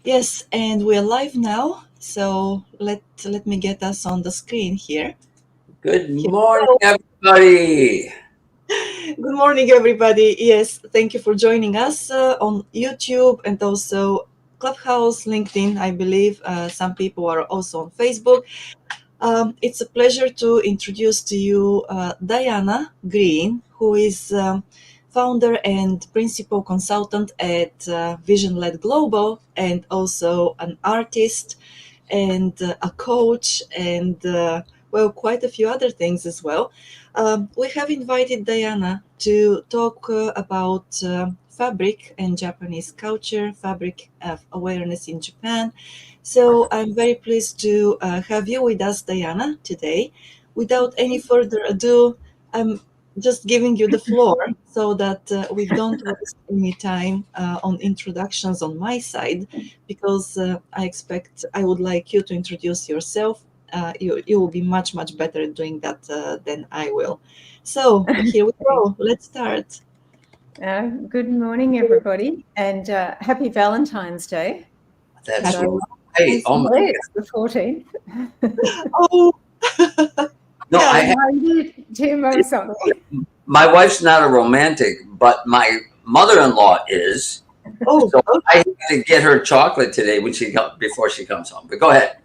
Yes, and we're live now. So let me get us on the screen here. Good Here morning, we go. everybody. Good morning, everybody. Yes, thank you for joining us on YouTube and also Clubhouse, LinkedIn. I believe some people are also on Facebook. It's a pleasure to introduce to you Diana Green, who is founder and principal consultant at Vision Led Global, and also an artist and a coach, and well, quite a few other things as well. We have invited Diana to talk about fabric and Japanese culture, fabric awareness in Japan. So I'm very pleased to have you with us, Diana, today. Without any further ado, I'm just giving you the floor so that we don't waste any time on introductions on my side, because I would like you to introduce yourself. You will be much better at doing that than I will. So here we go. Let's start. Good morning, everybody, and happy Valentine's Day. That's Happy right. Oh my Today it's the 14th. Oh, No, yeah. Tim or something. my wife's not a romantic, but my mother-in-law is. Oh, So I have to get her chocolate today before she comes home. But go ahead.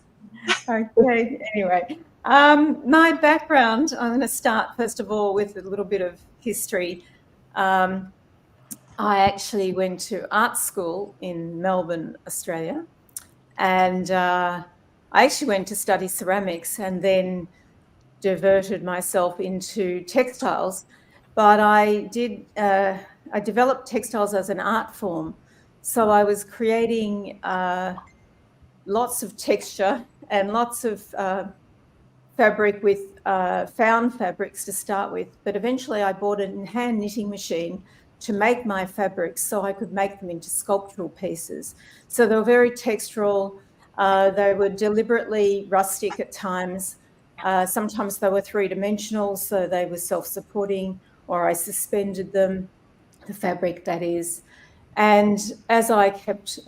Okay, anyway. My background, I'm going to start first of all with a little bit of history. I actually went to art school in Melbourne, Australia, and I actually went to study ceramics and then diverted myself into textiles, but I developed textiles as an art form. So I was creating lots of texture and lots of fabric with found fabrics to start with. But eventually I bought a hand knitting machine to make my fabrics so I could make them into sculptural pieces. So they were very textural. They were deliberately rustic at times. Sometimes they were three-dimensional, so they were self-supporting, or I suspended them, the fabric that is. And as I kept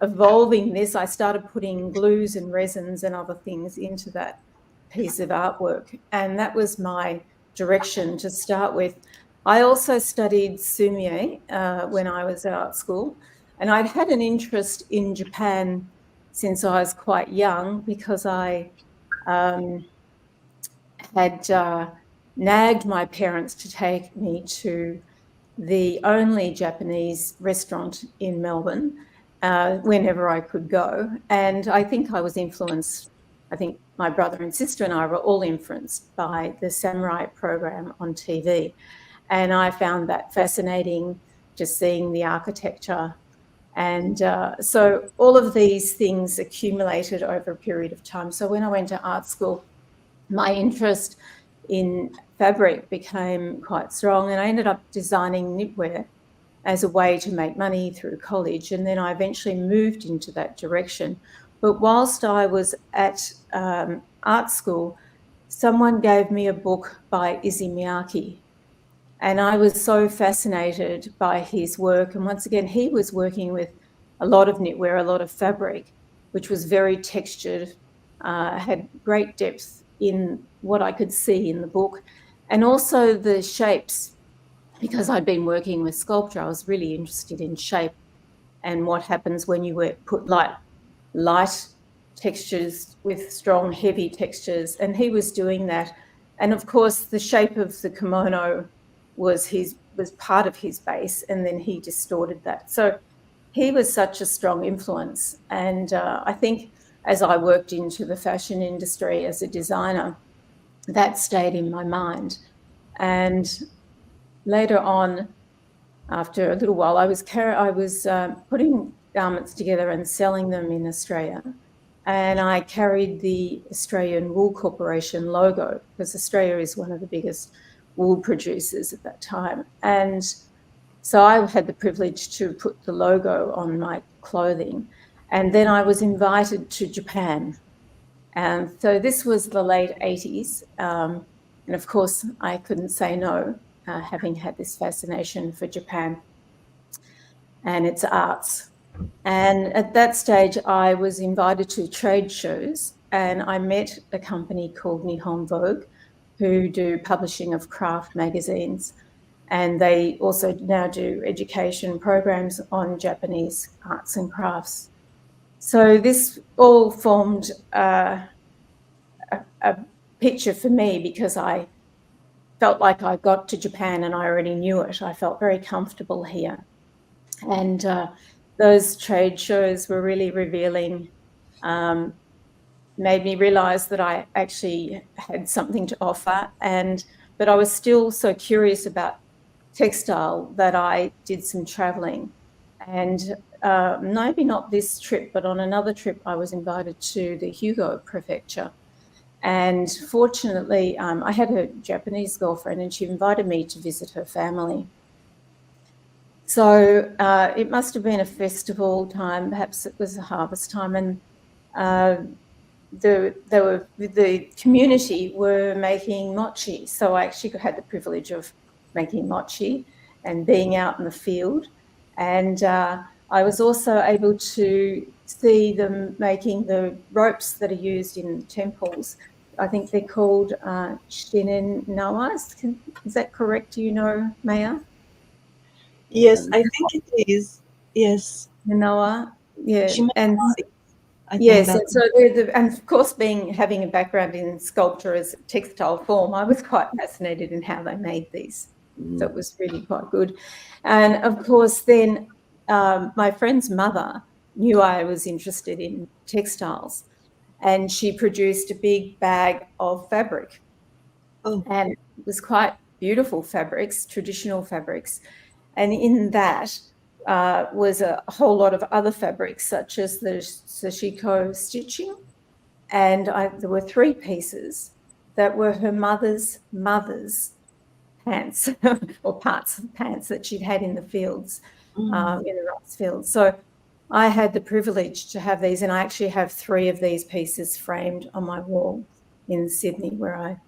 evolving this, I started putting glues and resins and other things into that piece of artwork. And that was my direction to start with. I also studied sumie when I was at art school, and I'd had an interest in Japan since I was quite young because I had nagged my parents to take me to the only Japanese restaurant in Melbourne whenever I could go. And I think I was influenced, I think my brother and sister and I were all influenced by the samurai program on TV. And I found that fascinating, just seeing the architecture. And so all of these things accumulated over a period of time. So when I went to art school, my interest in fabric became quite strong, and I ended up designing knitwear as a way to make money through college. And then I eventually moved into that direction. But whilst I was at art school, someone gave me a book by Issey Miyake. And I was so fascinated by his work. And once again, he was working with a lot of knitwear, a lot of fabric, which was very textured, had great depth in what I could see in the book. And also the shapes, because I'd been working with sculpture, I was really interested in shape and what happens when you put light textures with strong, heavy textures. And he was doing that. And of course, the shape of the kimono was part of his base, and then he distorted that. So he was such a strong influence. And I think as I worked into the fashion industry as a designer, that stayed in my mind. And later on, after a little while, I was putting garments together and selling them in Australia. And I carried the Australian Wool Corporation logo because Australia is one of the biggest wool producers at that time. And so I had the privilege to put the logo on my clothing. And then I was invited to Japan. And so this was the late 80s. And of course, I couldn't say no, having had this fascination for Japan. and it's arts. And at that stage, I was invited to trade shows, and I met a company called Nihon Vogue, who do publishing of craft magazines. And they also now do education programs on Japanese arts and crafts. So this all formed a picture for me, because I felt like I got to Japan and I already knew it. I felt very comfortable here. And those trade shows were really revealing, made me realize that I actually had something to offer. But I was still so curious about textile that I did some traveling. And maybe not this trip, but on another trip, I was invited to the Hugo Prefecture. And fortunately, I had a Japanese girlfriend, and she invited me to visit her family. So it must have been a festival time, perhaps it was a harvest time, and the community were making mochi. So I actually had the privilege of making mochi and being out in the field. And I was also able to see them making the ropes that are used in temples. I think they're called shinen nawas. Is that correct? Do you know, Maya? Yes, I think it is. Yes. Nawa, yeah. And Shimanasi. I think yes, that. and so and of course, having a background in sculpture as a textile form, I was quite fascinated in how they made these. So it was really quite good. And of course, then my friend's mother knew I was interested in textiles, and she produced a big bag of fabric. Oh. And it was quite beautiful fabrics, traditional fabrics. And in that was a whole lot of other fabrics, such as the sashiko stitching. And there were 3 pieces that were her mother's pants or parts of pants that she'd had in the fields, in the rice fields. So I had the privilege to have these, and I actually have 3 of these pieces framed on my wall in Sydney, where I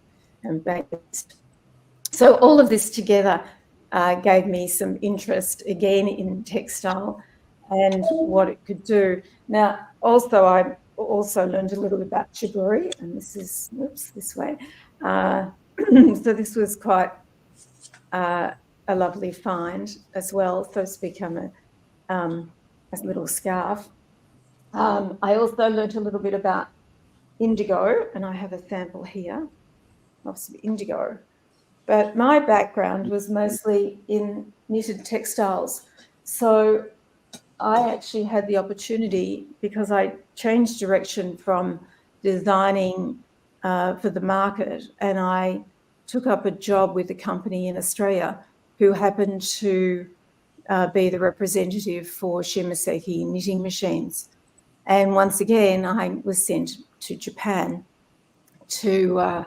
am based. So all of this together gave me some interest again in textile and what it could do. Now, also, I also learned a little bit about shibori, and this is, this way. So this was quite a lovely find as well. So it's become a little scarf. I also learned a little bit about indigo, and I have a sample here of some indigo. But my background was mostly in knitted textiles. So I actually had the opportunity, because I changed direction from designing for the market, and I took up a job with a company in Australia who happened to be the representative for Shimaseki knitting machines. And once again, I was sent to Japan to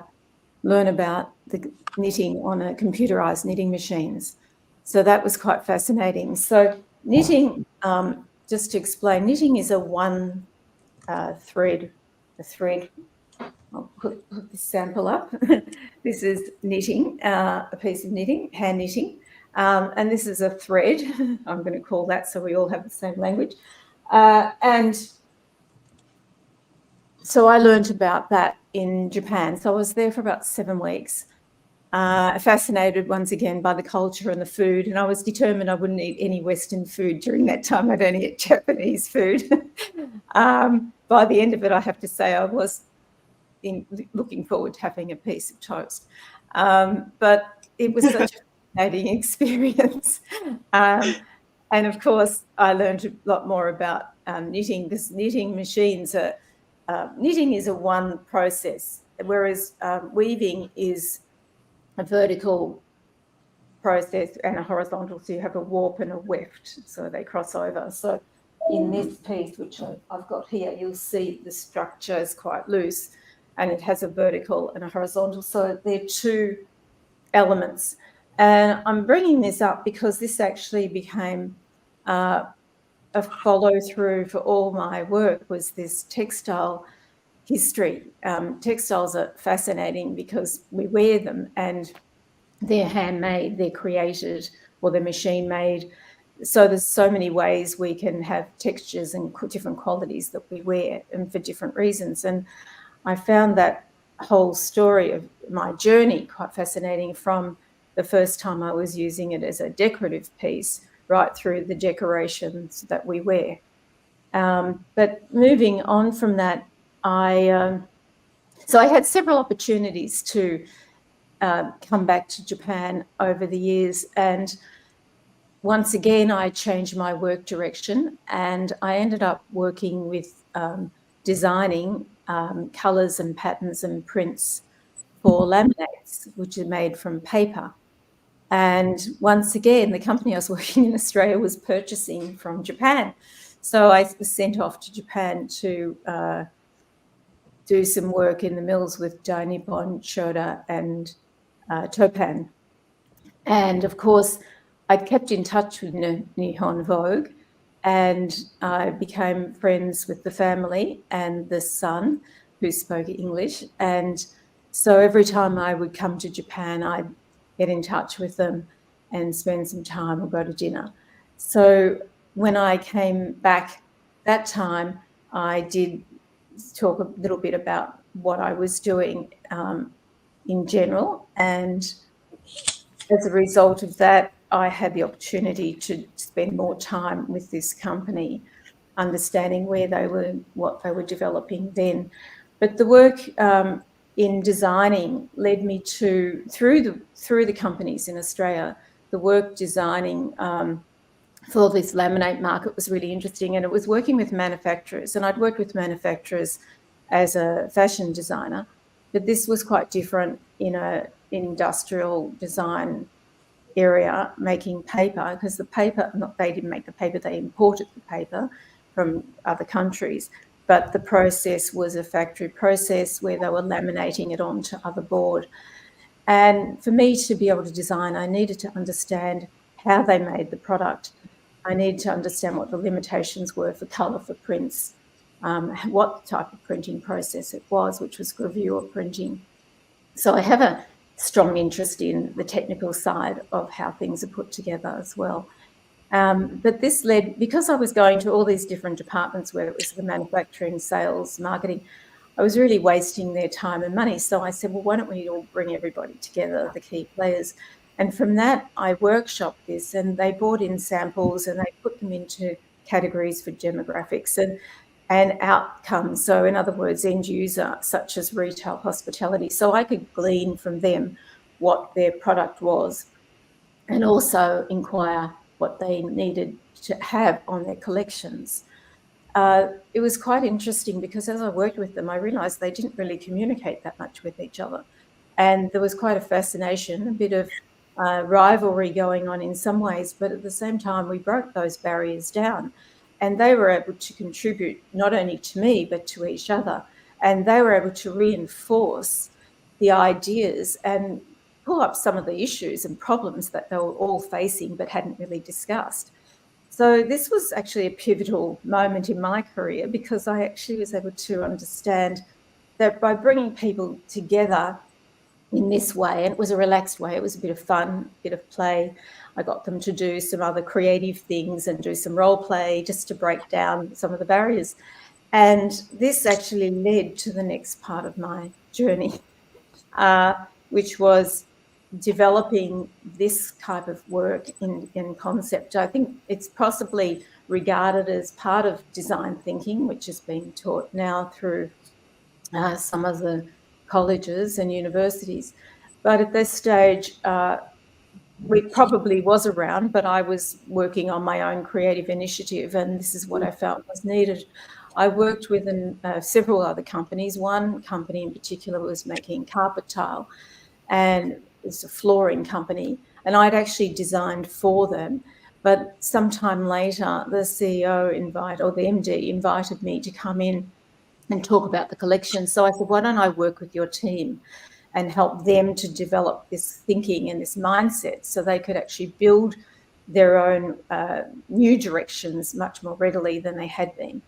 learn about the knitting on a computerized knitting machines. So that was quite fascinating. So knitting, just to explain, knitting is a one thread. I'll put this sample up. This is knitting, a piece of knitting, hand knitting. And this is a thread. I'm going to call that, so we all have the same language. And so I learned about that in Japan. So I was there for about 7 weeks, fascinated once again by the culture and the food. And I was determined I wouldn't eat any Western food during that time. I'd only eat Japanese food. By the end of it, I have to say I was looking forward to having a piece of toast. But it was such a fascinating experience. And of course, I learned a lot more about knitting, because knitting machines are, knitting is a one process, whereas weaving is a vertical process and a horizontal. So you have a warp and a weft, so they cross over. So in this piece, which I've got here, you'll see the structure is quite loose, and it has a vertical and a horizontal. So they're 2 elements. And I'm bringing this up because this actually became a follow through for all my work, was this textile history. Textiles are fascinating because we wear them and they're handmade, they're created, or they're machine made. So there's so many ways we can have textures and different qualities that we wear, and for different reasons. And I found that whole story of my journey quite fascinating, from the first time I was using it as a decorative piece right through the decorations that we wear. But moving on from that, so I had several opportunities to come back to Japan over the years, and once again I changed my work direction, and I ended up working with designing colours and patterns and prints for laminates, which are made from paper. And once again, the company I was working in Australia was purchasing from Japan. So I was sent off to Japan to do some work in the mills with Dai Nippon, Shoda, and Topan. And of course, I kept in touch with Nihon Vogue, and I became friends with the family and the son, who spoke English. And so every time I would come to Japan, I'd get in touch with them and spend some time or go to dinner. So when I came back that time, I did talk a little bit about what I was doing in general. And as a result of that, I had the opportunity to spend more time with this company, understanding where they were, what they were developing then. But the work in designing led me to, through the companies in Australia, the work designing for this laminate market was really interesting, and it was working with manufacturers. And I'd worked with manufacturers as a fashion designer, but this was quite different in an industrial design area, making paper, because the paper, not they didn't make the paper, they imported the paper from other countries, but the process was a factory process where they were laminating it onto other board. And for me to be able to design, I needed to understand how they made the product. I needed to understand what the limitations were for colour, for prints, what type of printing process it was, which was gravure printing. So I have a strong interest in the technical side of how things are put together as well. But this led, because I was going to all these different departments, where it was the manufacturing, sales, marketing, I was really wasting their time and money. So I said, well, why don't we all bring everybody together, the key players? And from that, I workshopped this, and they brought in samples and they put them into categories for demographics and outcomes. So in other words, end user, such as retail, hospitality. So I could glean from them what their product was, and also inquire what they needed to have on their collections. It was quite interesting, because as I worked with them, I realised they didn't really communicate that much with each other. And there was quite a fascination, a bit of rivalry going on in some ways, but at the same time, we broke those barriers down. And they were able to contribute not only to me, but to each other. And they were able to reinforce the ideas and pull up some of the issues and problems that they were all facing but hadn't really discussed. So this was actually a pivotal moment in my career, because I actually was able to understand that by bringing people together in this way, and it was a relaxed way, it was a bit of fun, a bit of play. I got them to do some other creative things and do some role play just to break down some of the barriers. And this actually led to the next part of my journey, which was developing this type of work in concept. I think it's possibly regarded as part of design thinking, which is being taught now through some of the colleges and universities. But at this stage, it probably was around, but I was working on my own creative initiative, and this is what I felt was needed. I worked with several other companies. One company in particular was making carpet tile, and it's a flooring company, and I'd actually designed for them. But sometime later, the CEO or the MD invited me to come in and talk about the collection. So I said, why don't I work with your team and help them to develop this thinking and this mindset, so they could actually build their own new directions much more readily than they had been.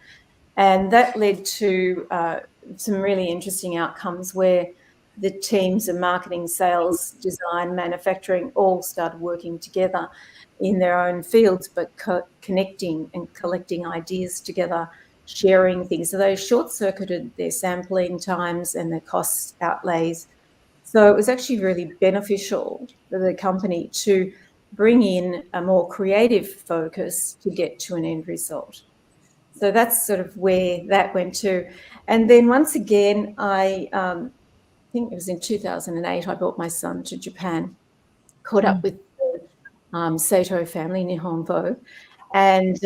And that led to some really interesting outcomes, where the teams of marketing, sales, design, manufacturing all started working together. in their own fields, but connecting and collecting ideas together, sharing things. So they short-circuited their sampling times and their cost outlays. So it was actually really beneficial for the company to bring in a more creative focus to get to an end result. So that's sort of where that went to. And then once again, I think it was in 2008, I brought my son to Japan, caught up with the Sato family, Nihon Vogue, and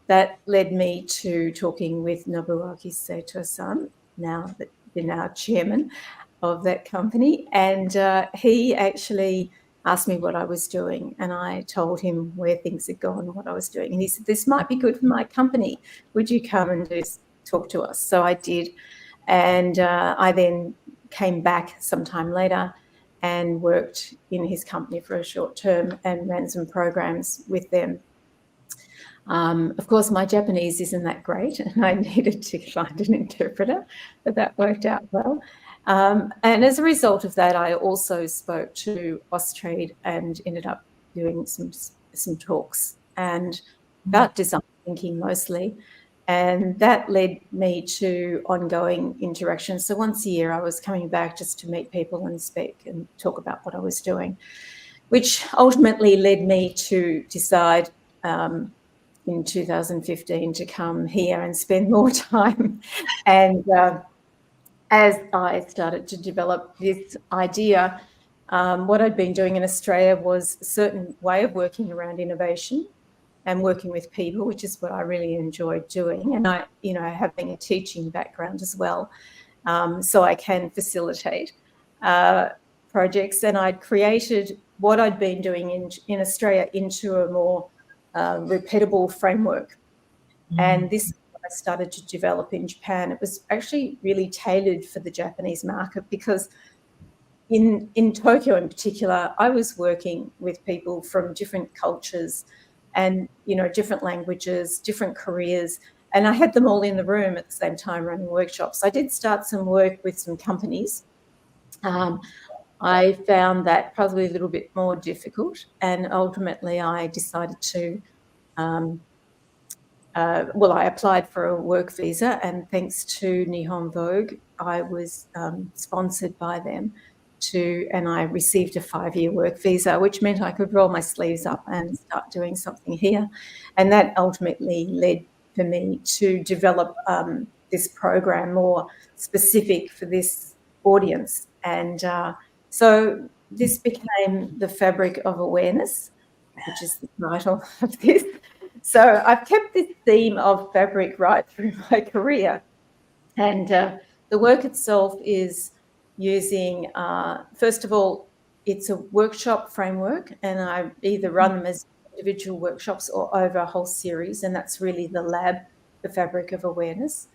that led me to talking with Nobuaki Sato-san, now chairman of that company, and he actually asked me what I was doing, and I told him where things had gone, what I was doing, and he said, "This might be good for my company. Would you come and talk to us?" So I did, and I then came back sometime later and worked in his company for a short term and ran some programs with them. Of course, my Japanese isn't that great, and I needed to find an interpreter, but that worked out well. And as a result of that, I also spoke to Austrade and ended up doing some talks and about design thinking mostly. And that led me to ongoing interactions. So once a year, I was coming back just to meet people and speak and talk about what I was doing, which ultimately led me to decide in 2015 to come here and spend more time. And as I started to develop this idea, what I'd been doing in Australia was a certain way of working around innovation and working with people, which is what I really enjoyed doing. And I, having a teaching background as well, so I can facilitate projects. And I'd created what I'd been doing in Australia into a more repeatable framework. And this is what I started to develop in Japan. It was actually really tailored for the Japanese market because in Tokyo in particular, I was working with people from different cultures and, different languages, different careers, and I had them all in the room at the same time running workshops. I did start some work with some companies. I found that probably a little bit more difficult, and ultimately I decided to I applied for a work visa, and thanks to Nihon Vogue, I was sponsored by them and I received a 5-year work visa, which meant I could roll my sleeves up and start doing something here. And that ultimately led for me to develop this program more specific for this audience. And so this became the Fabric of Awareness, which is the title of this. So I've kept this theme of fabric right through my career. And the work itself is using, first of all, it's a workshop framework, and I either run them as individual workshops or over a whole series, and that's really the lab, the Fabric of Awareness.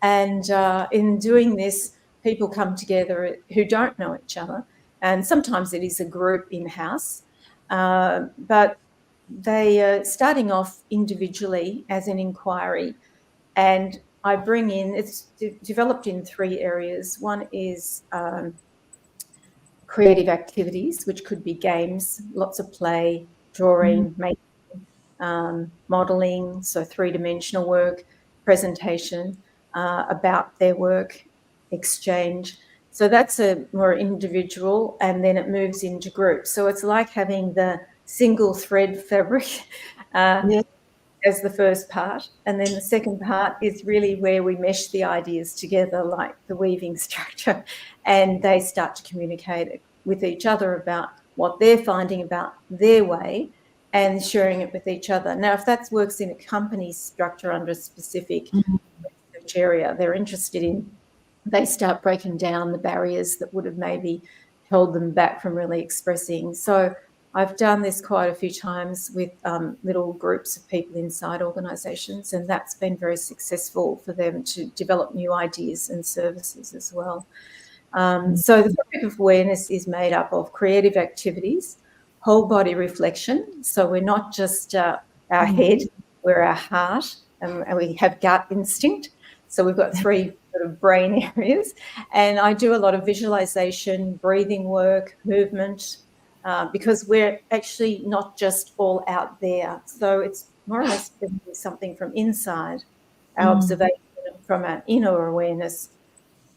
And in doing this, people come together who don't know each other, and sometimes it is a group in-house, but they are starting off individually as an inquiry, and I bring in, it's developed in 3 areas. One is creative activities, which could be games, lots of play, drawing, making, modelling, so 3-dimensional work, presentation about their work, exchange. So that's a more individual, and then it moves into groups. So it's like having the single thread fabric as the first part, and then the second part is really where we mesh the ideas together, like the weaving structure, and they start to communicate with each other about what they're finding about their way and sharing it with each other. Now, if that works in a company structure under a specific research area they're interested in, they start breaking down the barriers that would have maybe held them back from really expressing. So I've done this quite a few times with little groups of people inside organisations, and that's been very successful for them to develop new ideas and services as well. So the Fabric of Awareness is made up of creative activities, whole body reflection. So we're not just our head, we're our heart, and we have gut instinct. So we've got 3 sort of brain areas. And I do a lot of visualization, breathing work, movement, because we're actually not just all out there. So it's more or less bringing something from inside, our observation from our inner awareness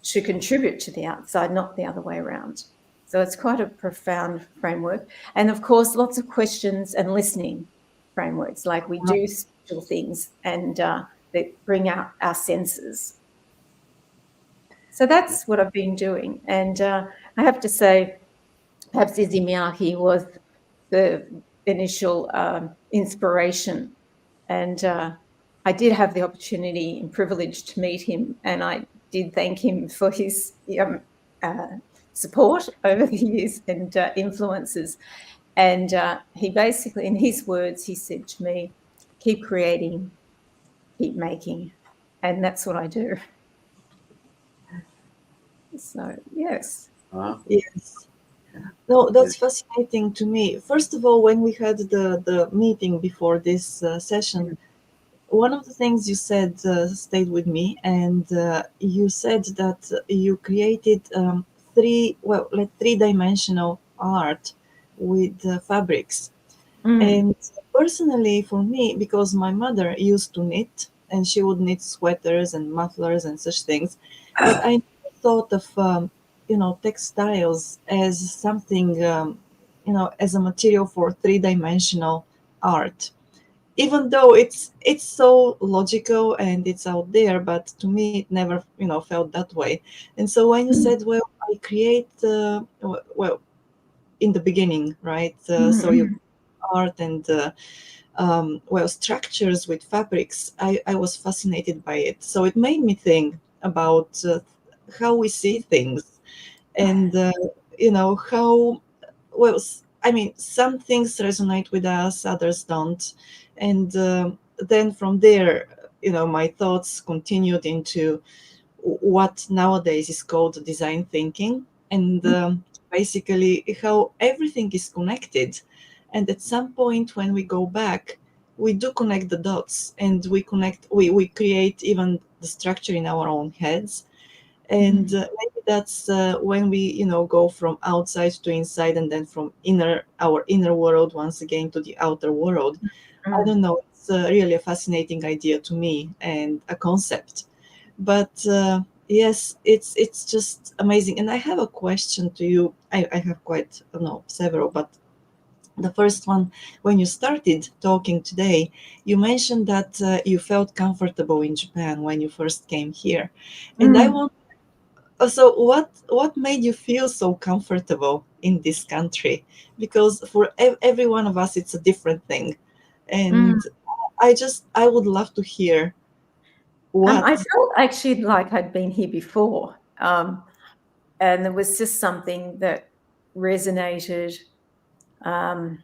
to contribute to the outside, not the other way around. So it's quite a profound framework. And of course, lots of questions and listening frameworks, like we do special things and that bring out our senses. So that's what I've been doing. And I have to say, perhaps Izzy Miyake was the initial inspiration. And I did have the opportunity and privilege to meet him, and I did thank him for his support over the years and influences. And he basically, in his words, he said to me, keep creating, keep making. And that's what I do. So, yes. Yes. No, that's fascinating to me. First of all, when we had the meeting before this session, one of the things you said stayed with me, and you said that you created three-dimensional art with fabrics. And personally, for me, because my mother used to knit, and she would knit sweaters and mufflers and such things, but I never thought of textiles as something as a material for three-dimensional art, even though it's so logical and it's out there, but to me it never felt that way. And so when you said, well, I create well, in the beginning, right, so you art and structures with fabrics, I was fascinated by it. So it made me think about how we see things, and how, well, I mean, some things resonate with us, others don't. And then from there, my thoughts continued into what nowadays is called design thinking, and basically how everything is connected. And at some point when we go back, we do connect the dots, and we create even the structure in our own heads. And maybe that's when we go from outside to inside, and then from our inner world once again to the outer world. I don't know, it's really a fascinating idea to me, and a concept. But yes, it's just amazing. And I have a question to you. I have quite, several, but the first one, when you started talking today, you mentioned that you felt comfortable in Japan when you first came here. And I want so what made you feel so comfortable in this country? Because for every one of us, it's a different thing. And I would love to hear what. I felt actually like I'd been here before. And there was just something that resonated. To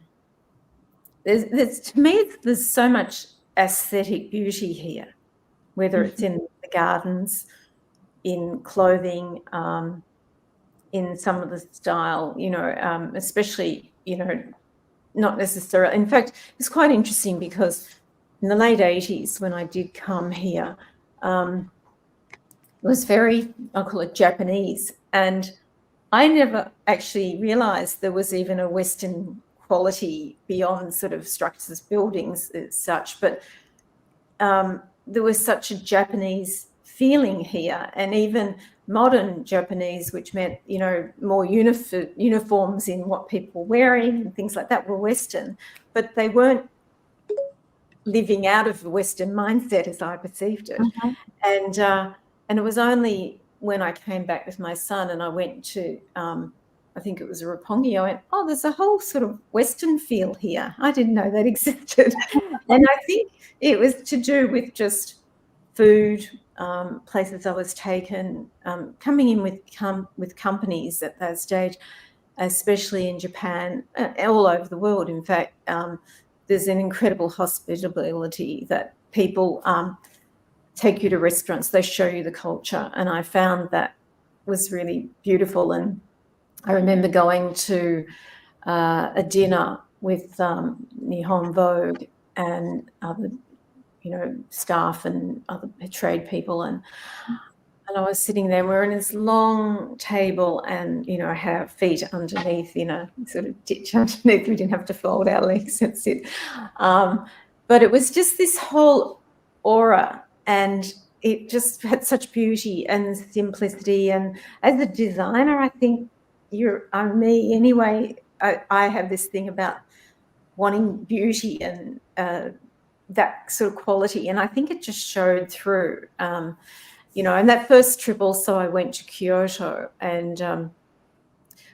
me, there's so much aesthetic beauty here, whether it's in the gardens, in clothing, in some of the style, especially, not necessarily. In fact, it's quite interesting because in the late 80s, when I did come here, it was very, I'll call it Japanese. And I never actually realized there was even a Western quality beyond sort of structures, buildings as such. But there was such a Japanese feeling here, and even modern Japanese, which meant, more uniforms in what people were wearing and things like that, were Western, but they weren't living out of the Western mindset as I perceived it. And it was only when I came back with my son and I went to, I think it was Roppongi, I went, oh, there's a whole sort of Western feel here. I didn't know that existed. And I think it was to do with just food, places I was taken, coming in with companies at that stage, especially in Japan, all over the world. In fact, there's an incredible hospitality that people take you to restaurants, they show you the culture. And I found that was really beautiful. And I remember going to a dinner with Nihon Vogue and other, staff and other trade people. And And I was sitting there, we were in this long table, and, I had our feet underneath in a sort of ditch underneath. We didn't have to fold our legs and sit. But it was just this whole aura, and it just had such beauty and simplicity. And as a designer, I think me anyway, I have this thing about wanting beauty and that sort of quality. And I think it just showed through. And that first trip also, I went to Kyoto, and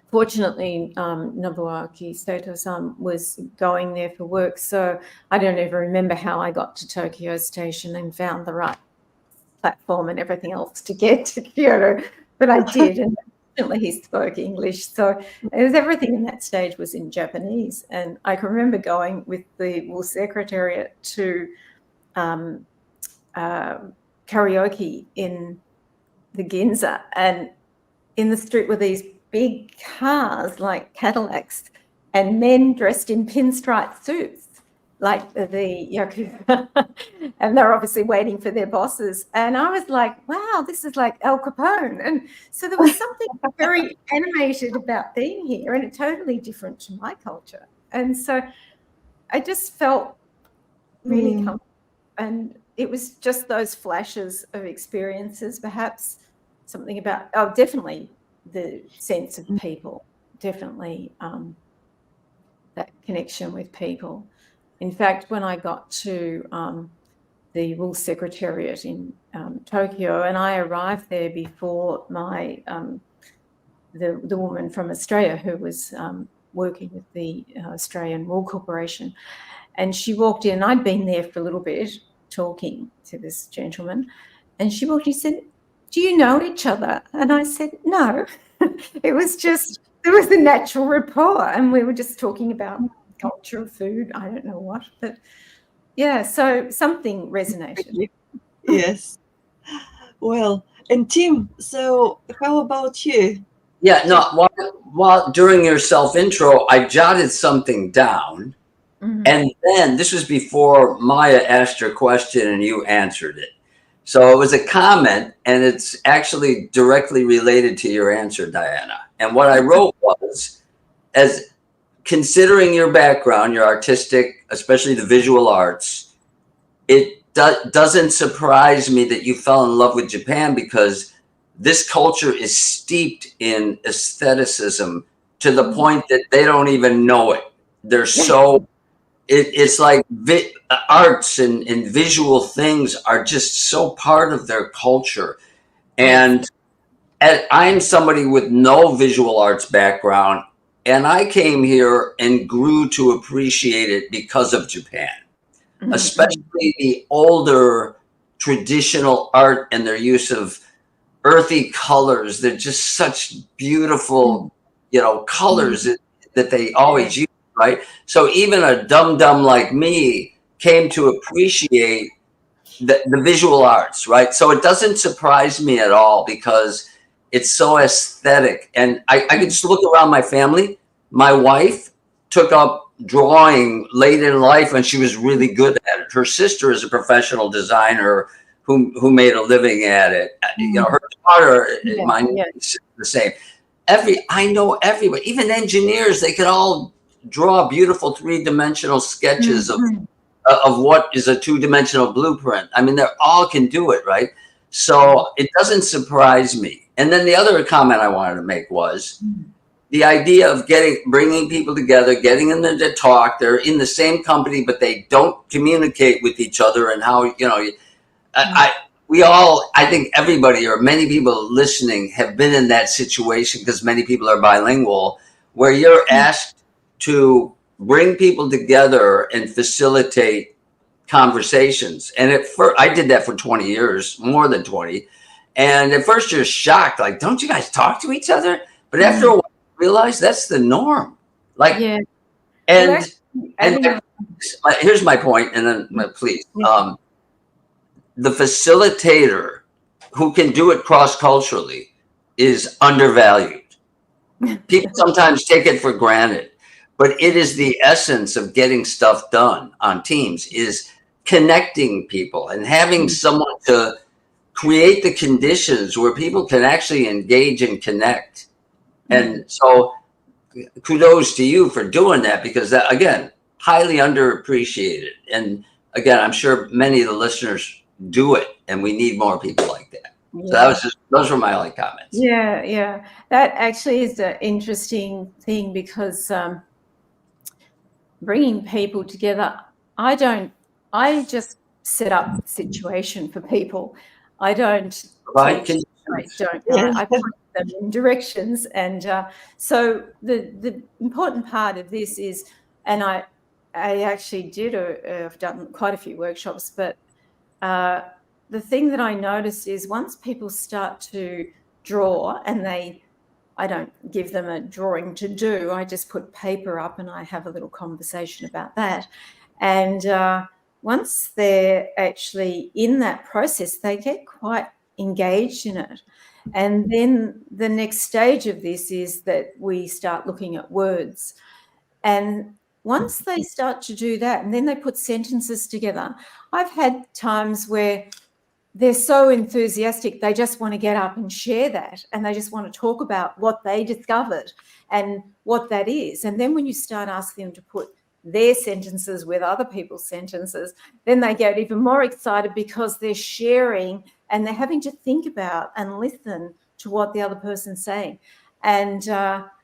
fortunately, Nobuaki Sato-san was going there for work. So I don't even remember how I got to Tokyo Station and found the right platform and everything else to get to Kyoto, but I did. And fortunately, he spoke English. So it was, everything in that stage was in Japanese. And I can remember going with the Wool Secretariat to karaoke in the Ginza, and in the street were these big cars like Cadillacs and men dressed in pinstripe suits like the Yakuza, and they're obviously waiting for their bosses. And I was like, wow, this is like Al Capone. And so there was something very animated about being here, and it's totally different to my culture. And so I just felt really comfortable, and it was just those flashes of experiences, perhaps something about, definitely the sense of people, definitely that connection with people. In fact, when I got to the Wool Secretariat in Tokyo, and I arrived there before the woman from Australia who was working with the Australian Wool Corporation, and she walked in. I'd been there for a little bit talking to this gentleman, and she walked in and said, "Do you know each other?" And I said, "No." It was just, there was a natural rapport, and we were just talking about culture, food, I don't know what, but yeah, so something resonated. Yes. Well, and Tim, so how about you? Yeah, no, while during your self intro, I jotted something down. And then this was before Maya asked her question and you answered it. So it was a comment, and it's actually directly related to your answer, Diana. And what I wrote was, as considering your background, your artistic, especially the visual arts, it doesn't surprise me that you fell in love with Japan, because this culture is steeped in aestheticism to the point that they don't even know it. They're so, it's like arts and visual things are just so part of their culture. And I'm somebody with no visual arts background, and I came here and grew to appreciate it because of Japan, especially the older traditional art and their use of earthy colors. They're just such beautiful, colors that they always use, right? So even a dum-dum like me came to appreciate the visual arts, right? So it doesn't surprise me at all, because it's so aesthetic. And I could just look around my family. My wife took up drawing late in life, and she was really good at it. Her sister is a professional designer who made a living at it. Her daughter, my niece, the same. I know everybody, even engineers, they could all draw beautiful three-dimensional sketches of what is a two-dimensional blueprint. I mean, they all can do it, right? So it doesn't surprise me. And then the other comment I wanted to make was the idea of bringing people together, getting them to talk. They're in the same company, but they don't communicate with each other. And how, I think everybody, or many people listening, have been in that situation, because many people are bilingual, where you're asked to bring people together and facilitate conversations. And I did that for 20 years, more than 20. And at first you're shocked, like, don't you guys talk to each other? But after a while, you realize that's the norm. Like, and here's my point, and then please, the facilitator who can do it cross-culturally is undervalued. People sometimes take it for granted, but it is the essence of getting stuff done on teams, is connecting people and having someone to create the conditions where people can actually engage and connect. And so kudos to you for doing that, because that, again, highly underappreciated. And again, I'm sure many of the listeners do it, and we need more people like that. Yeah. So that was just, those were my only comments. Yeah. That actually is an interesting thing, because bringing people together, I just set up the situation for people. I don't Provide teach, I don't Yeah. guide, I point them in directions. And so the important part of this is, and I actually did, I've done quite a few workshops, but the thing that I noticed is once people start to draw, and I don't give them a drawing to do, I just put paper up and I have a little conversation about that. And once they're actually in that process, they get quite engaged in it. And then the next stage of this is that we start looking at words. And once they start to do that, and then they put sentences together, I've had times where they're so enthusiastic, they just want to get up and share that, and they just want to talk about what they discovered and what that is. And then when you start asking them to put their sentences with other people's sentences, then they get even more excited, because they're sharing and they're having to think about and listen to what the other person's saying. And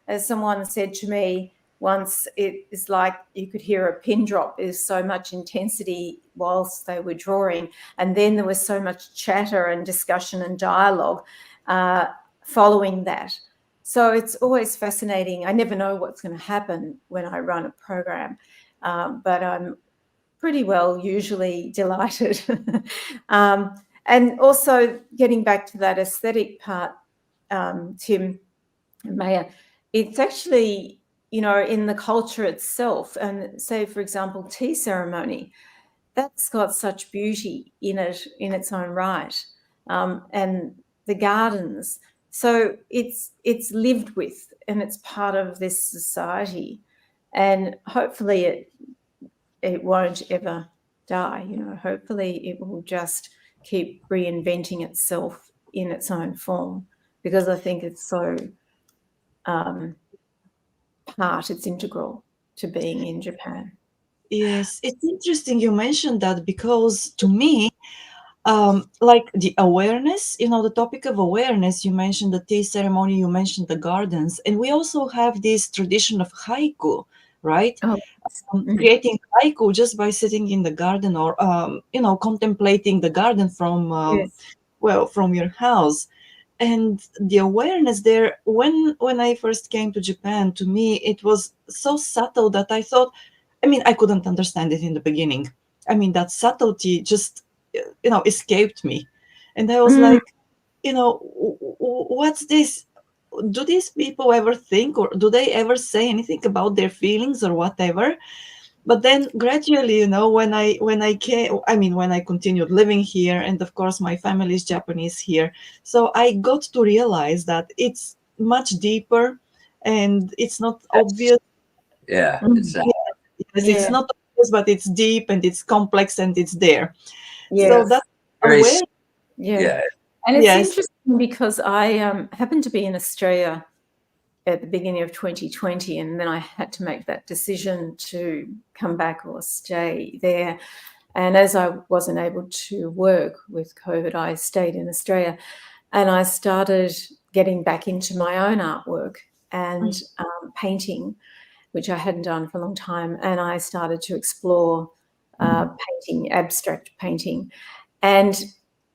as someone said to me once, it is like you could hear a pin drop. There's so much intensity whilst they were drawing, and then there was so much chatter and discussion and dialogue following that. So it's always fascinating. I never know what's going to happen when I run a program, but I'm pretty well usually delighted. And also getting back to that aesthetic part, Tim and Maya, it's actually, in the culture itself, and say, for example, tea ceremony, that's got such beauty in it in its own right, and the gardens. So it's lived with, and it's part of this society, and hopefully it won't ever die. Hopefully it will just keep reinventing itself in its own form, because I think it's so it's integral to being in Japan. Yes, it's interesting you mentioned that, because to me, like the awareness, the topic of awareness, you mentioned the tea ceremony, you mentioned the gardens, and we also have this tradition of haiku, right? Oh, Creating haiku just by sitting in the garden, or contemplating the garden from yes. from your house. And the awareness there, when I first came to Japan, to me it was so subtle that I thought, I couldn't understand it in the beginning. That subtlety just escaped me, and I was like, what's this? Do these people ever think, or do they ever say anything about their feelings or whatever? But then gradually, when I continued living here, and of course my family is Japanese here, so I got to realize that it's much deeper, and it's not obvious. Yeah, it's Mm. Yes, Yeah. it's not obvious, but it's deep and it's complex and it's there. So Yes. that's very, aware. Yeah. And it's Yes. interesting because I happened to be in Australia at the beginning of 2020, and then I had to make that decision to come back or stay there. And as I wasn't able to work with COVID, I stayed in Australia, and I started getting back into my own artwork and painting, which I hadn't done for a long time. And I started to explore painting, abstract painting. And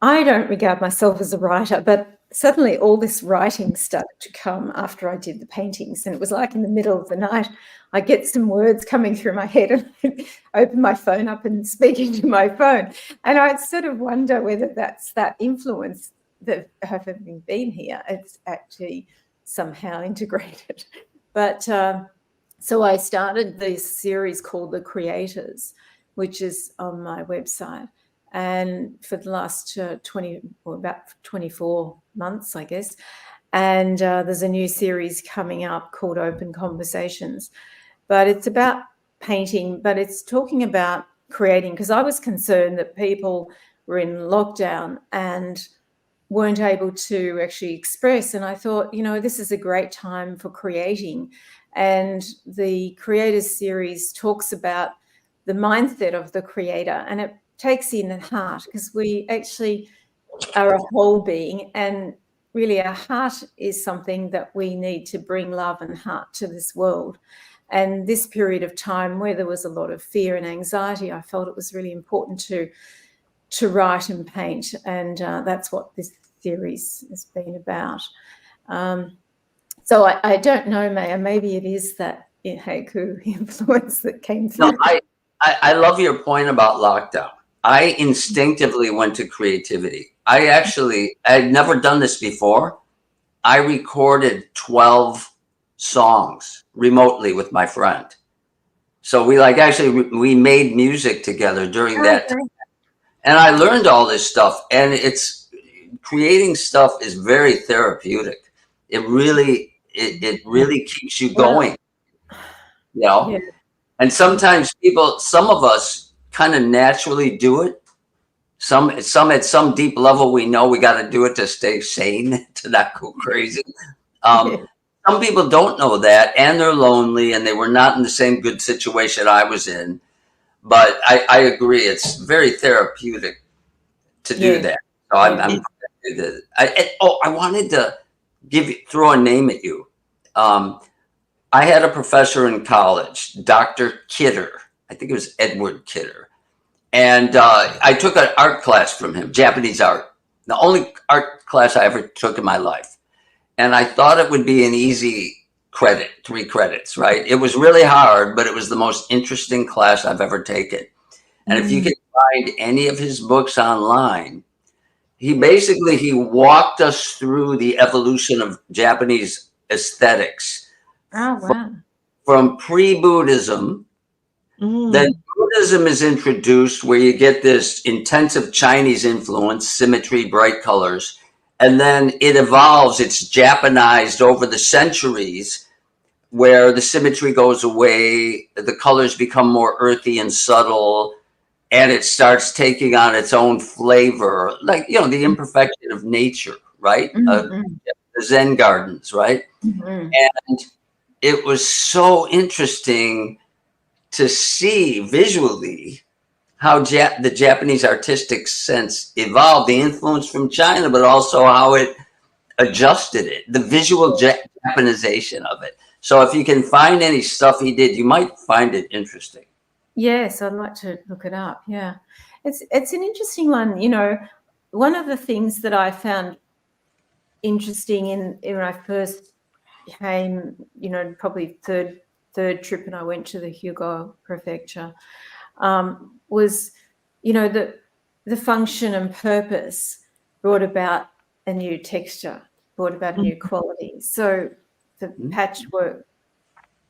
I don't regard myself as a writer, but suddenly all this writing started to come after I did the paintings. And it was like in the middle of the night, I get some words coming through my head, and I open my phone up and speak into my phone. And I sort of wonder whether that's that influence that having been here, it's actually somehow integrated. But so I started this series called The Creators, which is on my website. And for the last 20 or about 24 months, I guess. And there's a new series coming up called Open Conversations. But it's about painting, but it's talking about creating, because I was concerned that people were in lockdown and weren't able to actually express. And I thought, this is a great time for creating. And the Creators series talks about the mindset of the creator, and it takes in the heart, because we actually are a whole being, and really our heart is something that we need to bring love and heart to this world. And this period of time where there was a lot of fear and anxiety, I felt it was really important to write and paint, and that's what this series has been about. So I don't know, Maya, maybe it is that haiku influence that came through. No, I love your point about lockdown. I instinctively went to creativity. I'd never done this before. I recorded 12 songs remotely with my friend. So we made music together during that time. And I learned all this stuff, and creating stuff is very therapeutic. It really keeps you going, Yeah. And sometimes some of us kind of naturally do it. Some at some deep level, we know we got to do it to stay sane, to not go crazy. Some people don't know that, and they're lonely, and they were not in the same good situation I was in. But I agree, it's very therapeutic to do that. So I'm I wanted to throw a name at you. I had a professor in college, Dr. Kidder. I think it was Edward Kidder. And I took an art class from him, Japanese art, the only art class I ever took in my life. And I thought it would be an easy credit, 3 credits, right? It was really hard, but it was the most interesting class I've ever taken. And if you can find any of his books online, he walked us through the evolution of Japanese aesthetics. Oh, wow. From pre-Buddhism, then Buddhism is introduced, where you get this intensive Chinese influence, symmetry, bright colors, and then it evolves. It's Japanized over the centuries, where the symmetry goes away, the colors become more earthy and subtle, and it starts taking on its own flavor, like, the imperfection of nature, right? The Zen gardens, right? And it was so interesting to see visually how the Japanese artistic sense evolved, the influence from China, but also how it adjusted it, the visual Japanization of it. So if you can find any stuff he did, you might find it interesting. Yes, I'd like to look it up. Yeah, it's an interesting one. One of the things that I found interesting when I first came, probably third trip, and I went to the Hyogo Prefecture, was, the function and purpose brought about a new texture, brought about a new quality. So the patchwork,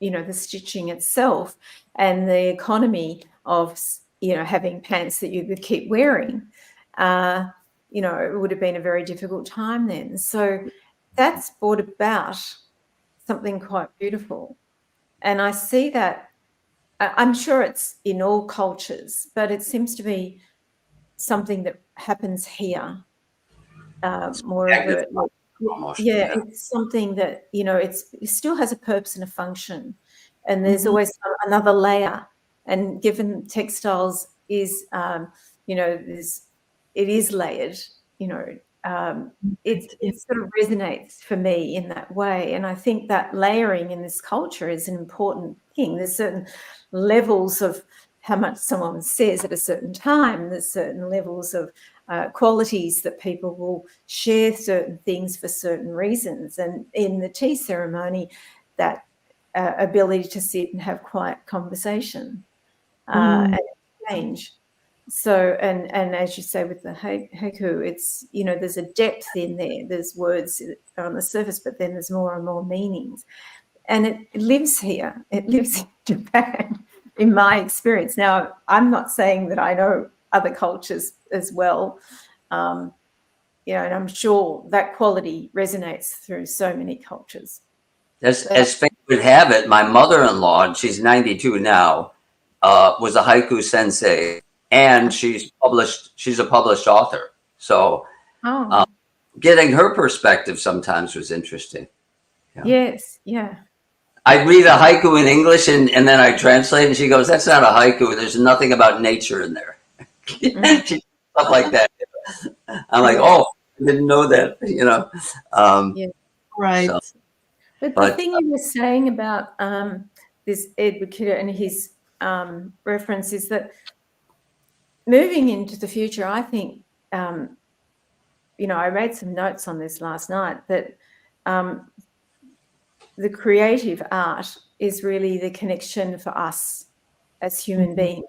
the stitching itself, and the economy of, having pants that you could keep wearing, it would have been a very difficult time then. So that's brought about something quite beautiful. And I see that, I'm sure it's in all cultures, but it seems to be something that happens here more of it. It's something that, it still has a purpose and a function. And there's always another layer. And given textiles is, it is layered, it sort of resonates for me in that way. And I think that layering in this culture is an important thing. There's certain levels of how much someone says at a certain time. There's certain levels of qualities that people will share certain things for certain reasons. And in the tea ceremony, that ability to sit and have quiet conversation and exchange. So, and as you say with the haiku, it's, there's a depth in there. There's words on the surface, but then there's more and more meanings. And it lives here. It lives in Japan, in my experience. Now, I'm not saying that I know other cultures as well, and I'm sure that quality resonates through so many cultures. As fate would have it, my mother-in-law, and she's 92 now, was a haiku sensei, and she's a published author. So getting her perspective sometimes was interesting. Yeah. Yes, yeah. I read a haiku in English and then I translate and she goes, "That's not a haiku. There's nothing about nature in there." She, stuff like that. I'm like, Yeah, "Oh, I didn't know that." yeah. Right. So, But the but thing you were saying about this Edward Kidder and his reference is that moving into the future, I think, I made some notes on this last night, that the creative art is really the connection for us as human beings,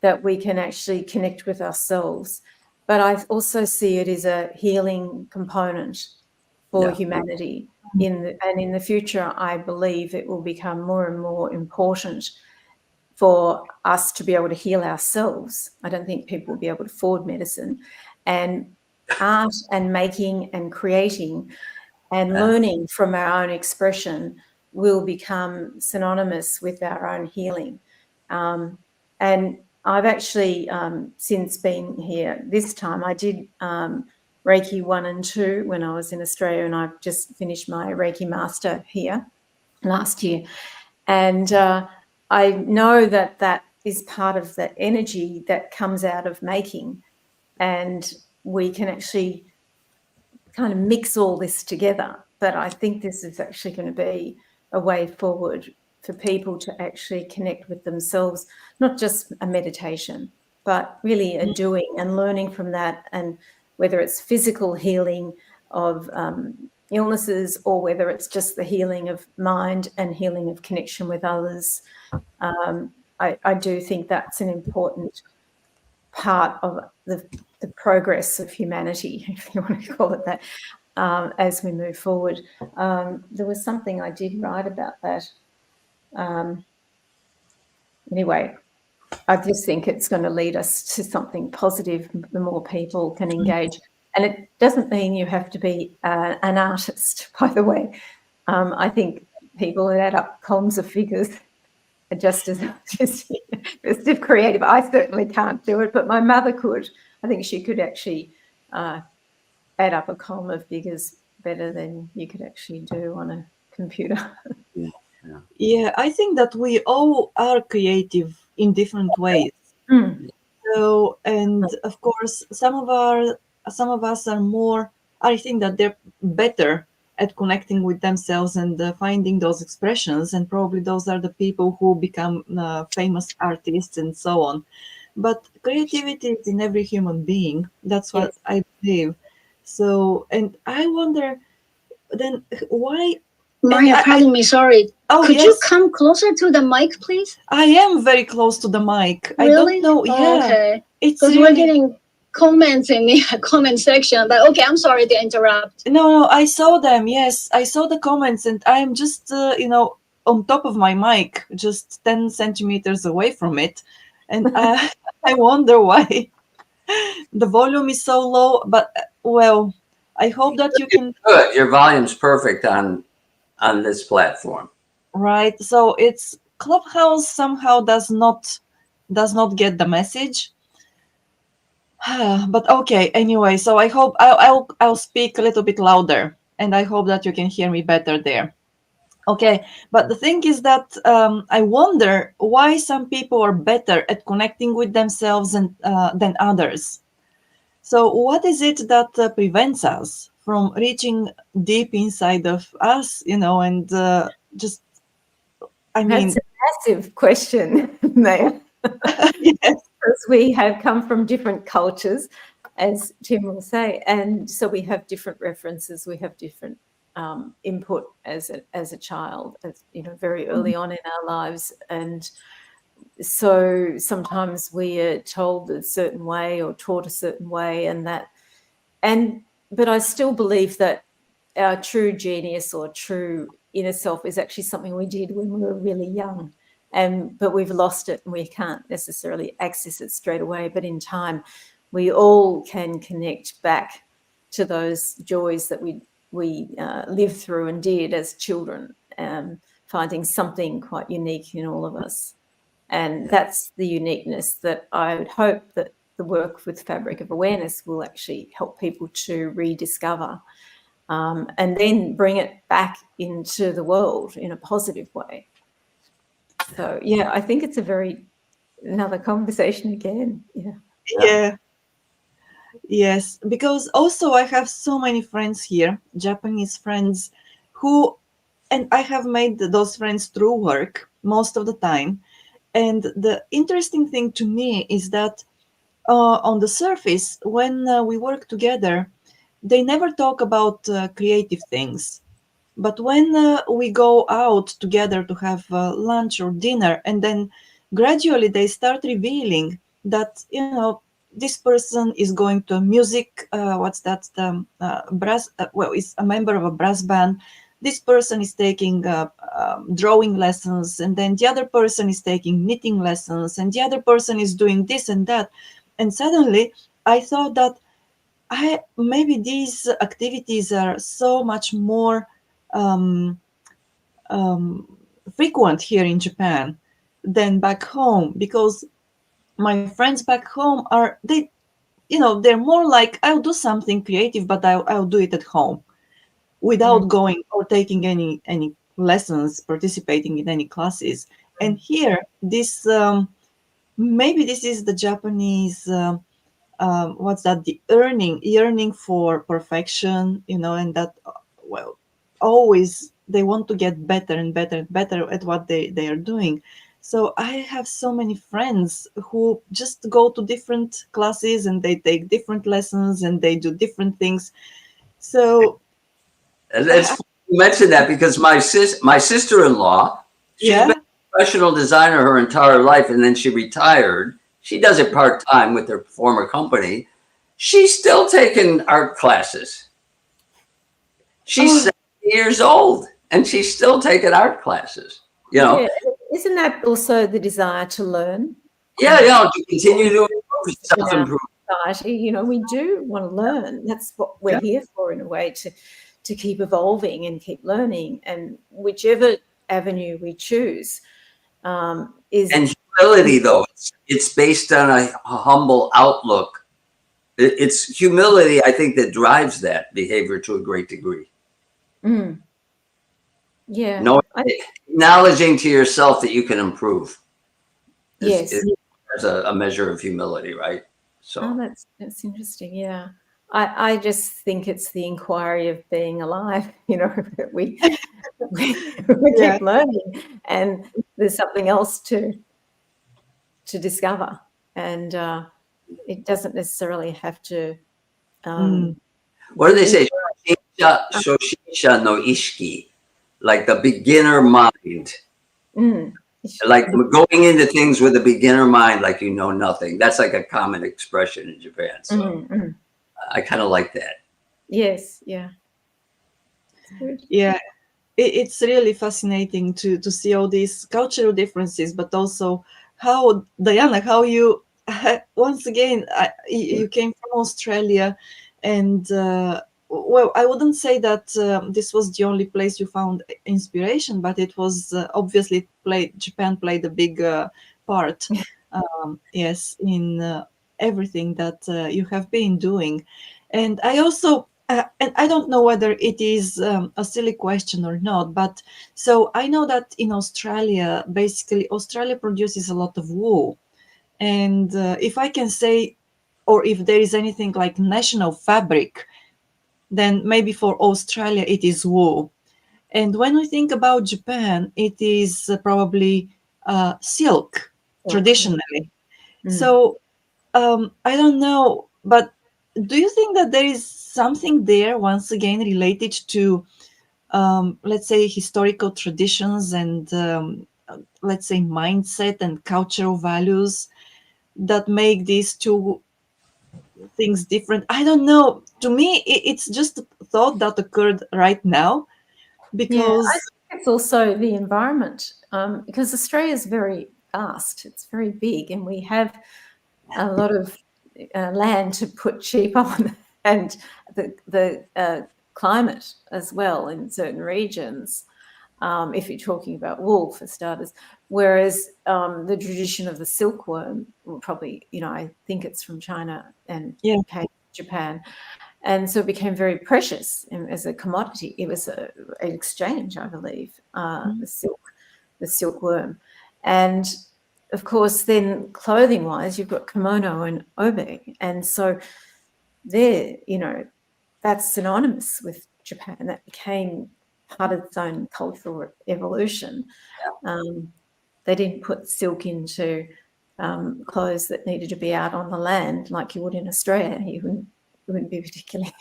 that we can actually connect with ourselves. But I also see it as a healing component for yeah, humanity. In the future, I believe it will become more and more important for us to be able to heal ourselves. I don't think people will be able to afford medicine. And art and making and creating and yeah, learning from our own expression will become synonymous with our own healing. And I've actually, since been here this time, I did Reiki 1 and 2 when I was in Australia, and I've just finished my Reiki Master here last year. And I know that that is part of the energy that comes out of making, and we can actually kind of mix all this together. But I think this is actually going to be a way forward for people to actually connect with themselves, not just a meditation, but really a doing and learning from that. And whether it's physical healing of illnesses, or whether it's just the healing of mind and healing of connection with others, I do think that's an important part of the progress of humanity, if you want to call it that, as we move forward. There was something I did write about that. Anyway, I just think it's going to lead us to something positive. The more people can engage, and it doesn't mean you have to be an artist, by the way. I think people that add up columns of figures are just as creative. I certainly can't do it, but my mother could. I think she could actually add up a column of figures better than you could actually do on a computer. yeah, yeah. Yeah, I think that we all are creative in different ways. Mm. So, and of course, some of us are more. I think that they're better at connecting with themselves and finding those expressions, and probably those are the people who become famous artists and so on. But creativity is in every human being. That's what Yes. I believe. So, and I wonder then why. And Maria, pardon me, sorry. oh Could you yes, come closer to the mic, please? I am very close to the mic. I don't Really? know. Oh, Yeah, okay. it's Because we're really. getting comments in the comment section. But okay, I'm sorry to interrupt. No, I saw them. Yes, I saw the comments, and I'm just, on top of my mic, just 10 centimeters away from it. And I wonder why the volume is so low. But, well, I hope that you can. Good. Your volume's perfect on this platform. Right. So it's Clubhouse somehow does not get the message. But okay, anyway, so I hope I'll speak a little bit louder, and I hope that you can hear me better there. Okay, but the thing is that I wonder why some people are better at connecting with themselves than others. So, what is it that prevents us from reaching deep inside of us, and just, I That's mean, a massive question, Maya, yes, because we have come from different cultures, as Tim will say, and so we have different references, we have different input as a child, as very early on in our lives, and so sometimes we are told a certain way or taught a certain way, but I still believe that our true genius or true inner self is actually something we did when we were really young, but we've lost it and we can't necessarily access it straight away. But in time, we all can connect back to those joys that we lived through and did as children, finding something quite unique in all of us. And that's the uniqueness that I would hope that the work with Fabric of Awareness will actually help people to rediscover and then bring it back into the world in a positive way. So, yeah, I think it's another conversation again. Yeah. Yes, because also I have so many friends here, Japanese friends, who, and I have made those friends through work most of the time. And the interesting thing to me is that on the surface, when we work together, they never talk about creative things. But when we go out together to have lunch or dinner, and then gradually they start revealing that, this person is going to a music, what's that, brass, well, is a member of a brass band. This person is taking drawing lessons, and then the other person is taking knitting lessons, and the other person is doing this and that. And suddenly I thought that maybe these activities are so much more um, frequent here in Japan than back home, because my friends back home they're more like, I'll do something creative, but I'll do it at home without going or taking any lessons, participating in any classes. And here, this maybe this is the Japanese. What's that, the yearning for perfection, and that, well, always they want to get better and better and better at what they are doing. So I have so many friends who just go to different classes, and they take different lessons, and they do different things. So And it's funny you mentioned that because my sister-in-law, she's been yeah. a professional designer her entire life, and then she retired. She does it part-time with her former company. She's still taking art classes. She's Oh, 70 years old, and she's still taking art classes. Yeah. Isn't that also the desire to learn? Yeah, to continue to improve, self-improve. Society, we do want to learn. That's what we're here for, in a way, to keep evolving and keep learning. And whichever avenue we choose is. And humility, though, it's based on a humble outlook. It's humility, I think, that drives that behavior to a great degree. Yeah. Acknowledging to yourself that you can improve is a measure of humility, right? So that's interesting. Yeah. I just think it's the inquiry of being alive, that we keep learning, and there's something else to discover, and it doesn't necessarily have to. What do they say? Shoshisha no ishiki, like the beginner mind. Like going into things with a beginner mind, like you know nothing. That's like a common expression in Japan. So I kind of like that. Yes, yeah. Yeah, it's really fascinating to see all these cultural differences, but also how, Diana, how you once again, you came from Australia, and well, I wouldn't say that this was the only place you found inspiration, but it was obviously Japan played a big part, yes, in everything that you have been doing. And I also and I don't know whether it is a silly question or not, but so I know that in Australia, basically, Australia produces a lot of wool. And if I can say, or if there is anything like national fabric, then maybe for Australia it is wool. And when we think about Japan, it is probably silk traditionally. So I don't know, but do you think that there is something there, once again, related to, let's say, historical traditions and, let's say, mindset and cultural values that make these two things different? I don't know. To me, it's just a thought that occurred right now I because. think it's also the environment, because Australia is very vast. It's very big, and we have a lot of land to put sheep on, and the climate as well in certain regions. if you're talking about wool, for starters. Whereas the tradition of the silkworm, well, probably, I think it's from China and Yeah. came to Japan. And so it became very precious as a commodity. It was an exchange, I believe, the silkworm. And of course, then clothing-wise, you've got kimono and obe. And so there, that's synonymous with Japan. That became part of its own cultural evolution. They didn't put silk into clothes that needed to be out on the land like you would in Australia. You wouldn't be particularly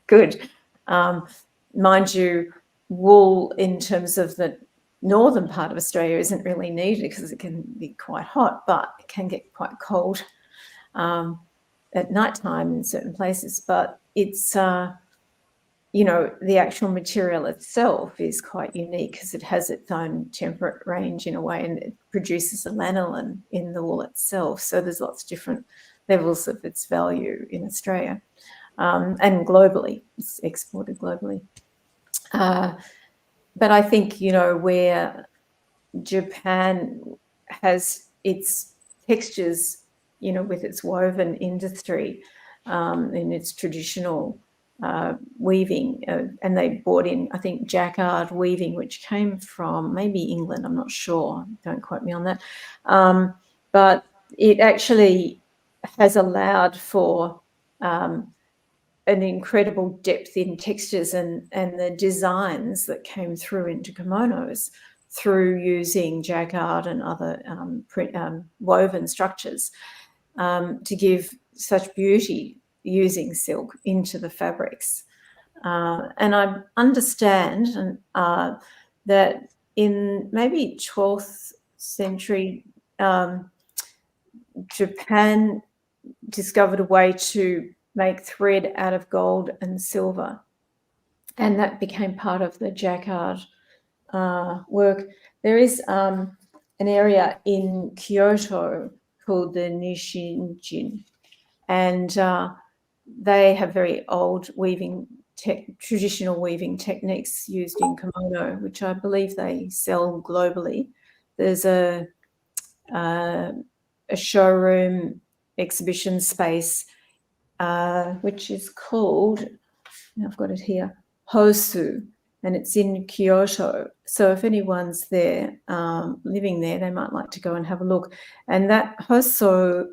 good. Mind you, wool in terms of the northern part of Australia isn't really needed because it can be quite hot, but it can get quite cold at night time in certain places. But it's, the actual material itself is quite unique because it has its own temperate range in a way, and it produces a lanolin in the wool itself. So there's lots of different levels of its value in Australia. And globally, it's exported globally. But I think, where Japan has its textures, with its woven industry in its traditional weaving, and they brought in, I think, jacquard weaving, which came from maybe England, I'm not sure, don't quote me on that. But it actually has allowed for an incredible depth in textures and the designs that came through into kimonos through using jacquard and other woven structures to give such beauty using silk into the fabrics. And I understand that in maybe 12th century, Japan discovered a way to make thread out of gold and silver, and that became part of the jacquard work. There is an area in Kyoto called the Nishinjin, and they have very old traditional weaving techniques used in kimono, which I believe they sell globally. There's a showroom exhibition space which is called, I've got it here, Hosu, and it's in Kyoto. So if anyone's there, living there, they might like to go and have a look. And that Hosu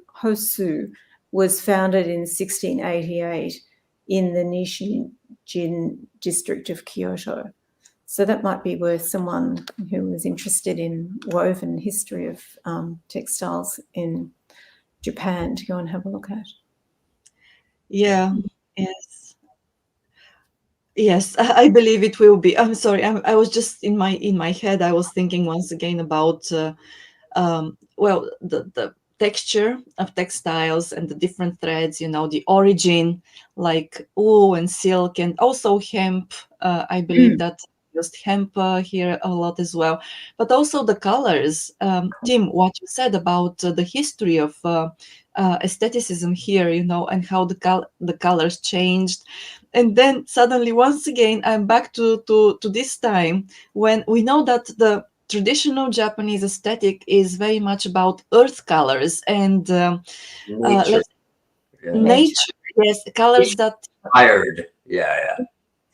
was founded in 1688 in the Nishinjin district of Kyoto. So that might be worth someone who was interested in woven history of textiles in Japan to go and have a look at. Yeah. Yes, I believe it will be. I'm sorry. I was just in my head. I was thinking once again about the texture of textiles and the different threads. The origin, like wool and silk, and also hemp. I believe that used hemp here a lot as well, but also the colors. Tim, what you said about the history of aestheticism here, and how the colors changed. And then suddenly, once again, I'm back to this time when we know that the traditional Japanese aesthetic is very much about earth colors and Nature. nature. Yes, colors that Inspired. Yeah.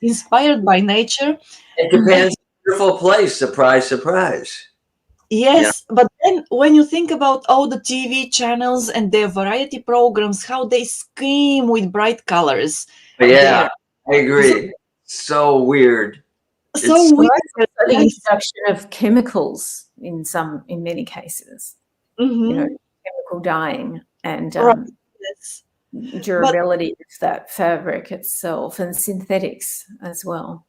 inspired by nature. And Japan's a beautiful place. Surprise, surprise. Yes, but then when you think about all the TV channels and their variety programs, how they scream with bright colors. Yeah, I agree. So weird. So weird. The introduction of chemicals in many cases, chemical dyeing and yes. durability of that fabric itself, and synthetics as well.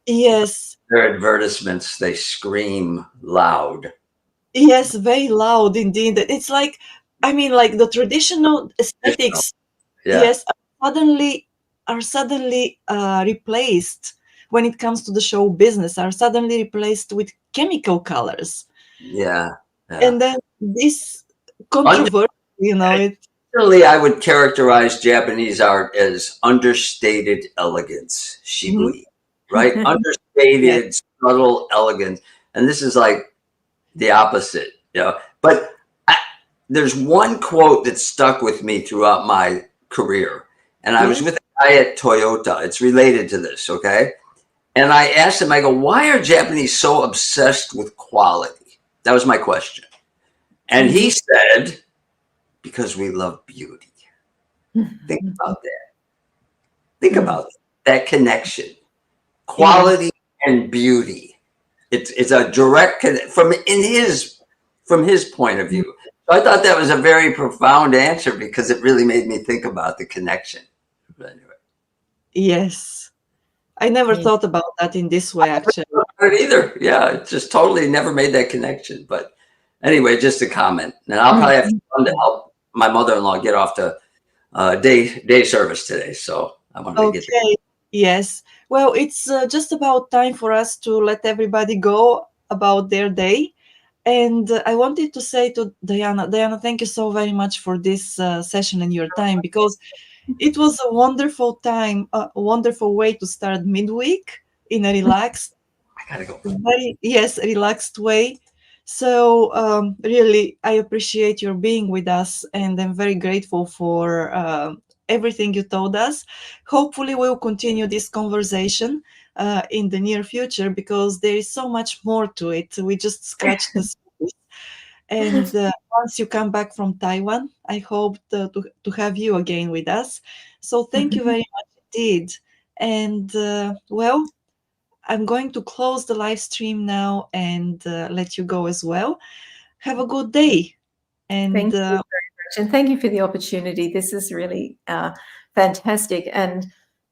Yes. Their advertisements, they scream loud. Yes, very loud indeed. It's like, like the traditional aesthetics, yes, are suddenly replaced when it comes to the show business, are suddenly replaced with chemical colors. Yeah. And then this controversy, Certainly, I would characterize Japanese art as understated elegance, shibui. right? Yes. Understated, subtle, elegant. And this is like the opposite, you know. But there's one quote that stuck with me throughout my career. And I was Yes. with a guy at Toyota. It's related to this, okay? And I asked him, I go, why are Japanese so obsessed with quality? That was my question. And he said, because we love beauty. Think about that. Think about that connection. Yes. Quality and beauty. It's a direct from his point of view. So I thought that was a very profound answer because it really made me think about the connection. But anyway, Yes. I never Yeah. thought about that in this way, actually. I don't either. Yeah, it just totally never made that connection. But anyway, just a comment. And I'll probably have to run to help my mother-in-law get off to day service today. So I wanted to get the Okay. Yes. Well, it's just about time for us to let everybody go about their day. And I wanted to say to Diana, thank you so very much for this session and your time, because it was a wonderful time, a wonderful way to start midweek in a relaxed, I gotta go. very, yes, relaxed way. So really, I appreciate your being with us, and I'm very grateful for everything you told us. Hopefully, we'll continue this conversation in the near future, because there is so much more to it. We just scratched the surface. And once you come back from Taiwan, I hope to have you again with us. So thank you very much indeed. And well, I'm going to close the live stream now and let you go as well. Have a good day. And Thank you very much. And thank you for the opportunity. This is really fantastic and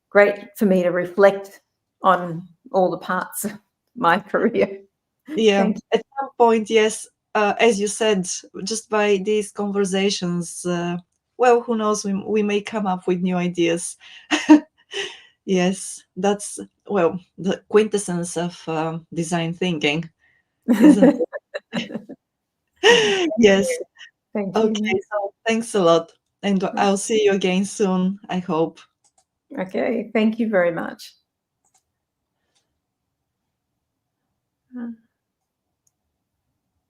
great for me to reflect on all the parts of my career. yeah, Thank you. at some point, yes, as you said, just by these conversations, well, who knows, we may come up with new ideas. Yes, that's, well, the quintessence of design thinking, isn't it? Yes. Thank Okay, you. so thanks a lot. And I'll see you again soon, I hope. Okay, thank you very much.